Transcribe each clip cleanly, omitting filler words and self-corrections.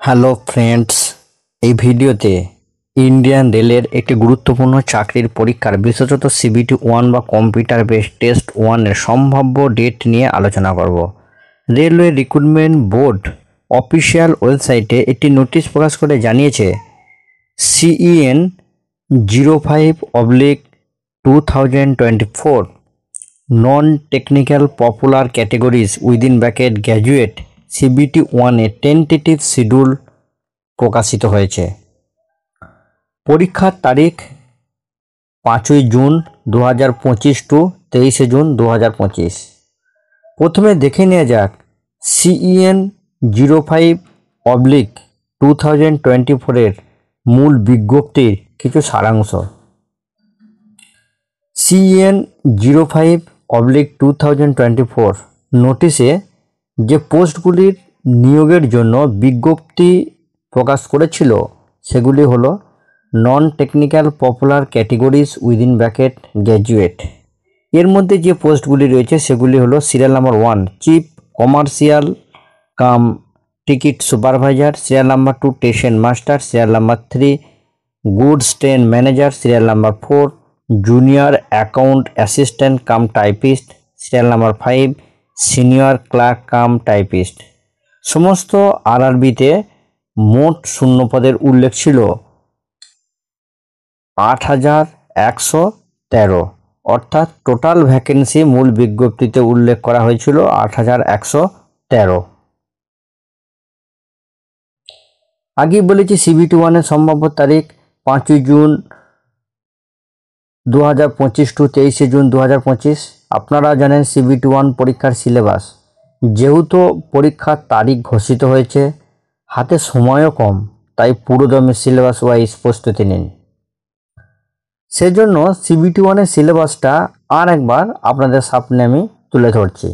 Hello friends, এই ভিডিওতে Indian রেলের একটি গুরুত্বপূর্ণ চাকরির পরীক্ষার বিশেষত সিবিটি 1 বা কম্পিউটার বেসড টেস্ট 1 এর সম্ভাব্য ডেট নিয়ে আলোচনা করব। রেলওয়ে রিক্রুটমেন্ট বোর্ড অফিসিয়াল ওয়েবসাইটে একটি নোটিশ প্রকাশ করে জানিয়েছে CEN 05/2024 নন technical popular categories within bracket graduate CBT 1 এর টেন্টেটিভ শিডিউল প্রকাশিত হয়েছে। পরীক্ষার তারিখ 5ই জুন 2025 টু 23শে জুন 2025। প্রথমে দেখে নেওয়া যাক CEN 05/2024 এর মূল বিজ্ঞপ্তির কিছু সারাংশ। CEN 05/2024 নোটিশে যে পোস্টগুলির নিয়োগের জন্য বিজ্ঞপ্তি প্রকাশ করেছিল সেগুলি হলো non technical popular categories within bracket graduate. এর মধ্যে যে পোস্টগুলি রয়েছে সেগুলি হলো serial number 1 chief commercial cum ticket supervisor, serial number 2 station master, serial number 3 goods train manager, serial number 4 junior account assistant cum typist, serial number 5 senior clerk cum typist. সমস্ত আরআরবিতে মোট শূন্যপদের উল্লেখ ছিল 8113, অর্থাৎ টোটাল ভ্যাকেন্সি মূল বিজ্ঞপ্তিতে উল্লেখ করা হয়েছিল 8113। আগেই বলেছি সিবিটি 1 এর সম্ভাব্য তারিখ 5ই জুন 2025 টু 23শে জুন 2025। আপনারা জানেন সিবিটি 1 পরীক্ষার সিলেবাস, যেহেতু পরীক্ষার তারিখ ঘোষিত হয়েছে, হাতে সময়ও কম, তাই পুরোদমে সিলেবাস ওয়াইজ প্রস্তুতি নিন। সেজন্য সিবিটি 1 এর সিলেবাসটা আর একবার আপনাদের সামনে আমি তুলে ধরছি।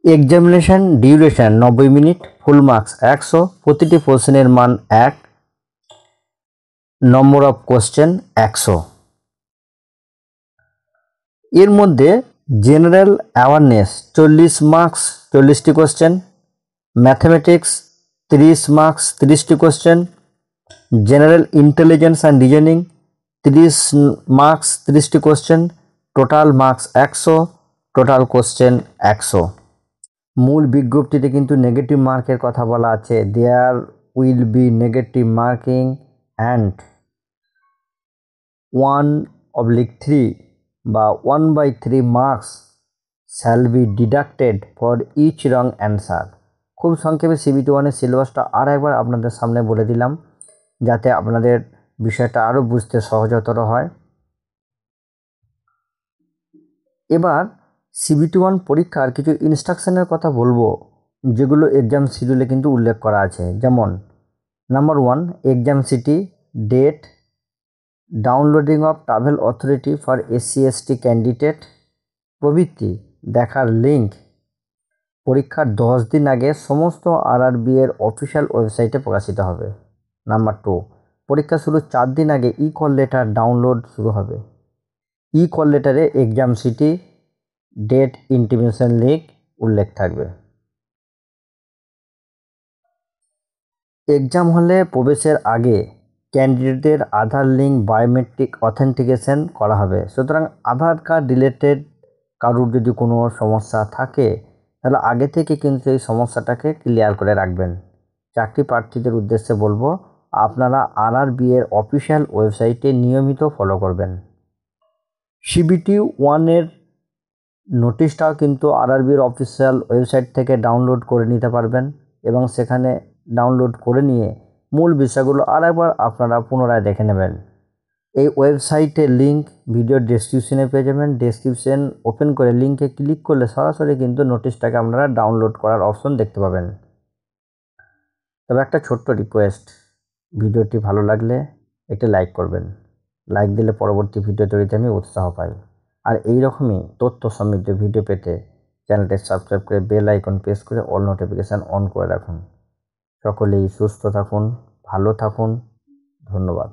Examination duration 90 minute, full marks 100, প্রতিটি প্রশ্নের মান 1, নম্বর অফ কোশ্চেন 100। এর মধ্যে জেনারেল অ্যাওয়ারনেস 40 মার্কস 40টি কোশ্চেন, ম্যাথমেটিক্স 30 মার্কস 30টি question, general intelligence and reasoning 30 marks 30টি question, total marks 100, total question 100। মূল বিজ্ঞপ্তিতে কিন্তু নেগেটিভ মার্কের কথা বলা আছে। There will be negative marking and 1/3 বা 1/3 marks shall be deducted for each wrong answer. খুব সংক্ষেপে সিবিটি 1 এর সিলেবাসটা আর একবার আপনাদের সামনে বলে দিলাম, যাতে আপনাদের বিষয়টা আরও বুঝতে সহজতর হয়। এবার সিবিটি 1 পরীক্ষার কিছু ইনস্ট্রাকশনের কথা বলবো, যেগুলো এক্সাম শিডিউলে কিন্তু উল্লেখ করা আছে। যেমন number 1 exam city, date, downloading of travel authority for SC/ST candidate প্রভৃতি দেখার লিঙ্ক পরীক্ষার 10 দিন আগে সমস্ত আরআরবি এর অফিসিয়াল ওয়েবসাইটে প্রকাশিত হবে। নাম্বার 2 পরীক্ষা শুরুর 4 দিন আগে কল লেটার ডাউনলোড শুরু হবে। কল লেটারে exam city, date, intimation link উল্লেখ থাকবে। এক্সাম হলে প্রবেশের আগে ক্যান্ডিডেটদের আধার লিঙ্ক বায়োমেট্রিক অথেন্টিকেশন করা হবে। সুতরাং আধার কার্ড রিলেটেড কারোর যদি কোনো সমস্যা থাকে তাহলে আগে থেকে কিন্তু এই সমস্যাটাকে ক্লিয়ার করে রাখবেন। চাকরি প্রার্থীদের উদ্দেশ্যে বলবো, আপনারা আরআরবি এর অফিসিয়াল ওয়েবসাইটে নিয়মিত ফলো করবেন। সিবিটি 1 এর নোটিশটাও কিন্তু আরআরবি এর অফিসিয়াল ওয়েবসাইট থেকে ডাউনলোড করে নিতে পারবেন এবং সেখানে ডাউনলোড করে নিয়ে মূল বিষয়গুলো আরেকবার আপনারা পুনরায় দেখে নেবেন। এই ওয়েবসাইটের লিঙ্ক ভিডিও ডেসক্রিপশনে পেয়ে যাবেন। ডেসক্রিপশন ওপেন করে লিঙ্কে ক্লিক করলে সরাসরি কিন্তু নোটিশটাকে আপনারা ডাউনলোড করার অপশন দেখতে পাবেন। তবে একটা ছোট্ট রিকোয়েস্ট, ভিডিওটি ভালো লাগলে একটি লাইক করবেন। লাইক দিলে পরবর্তী ভিডিও তৈরিতে আমি উৎসাহ পাই। আর এই রকমই তথ্য সমৃদ্ধ ভিডিও পেতে চ্যানেলটি সাবস্ক্রাইব করে বেল আইকন প্রেস করে অল নোটিফিকেশান অন করে রাখুন। সকলেই সুস্থ থাকুন, ভালো থাকুন। ধন্যবাদ।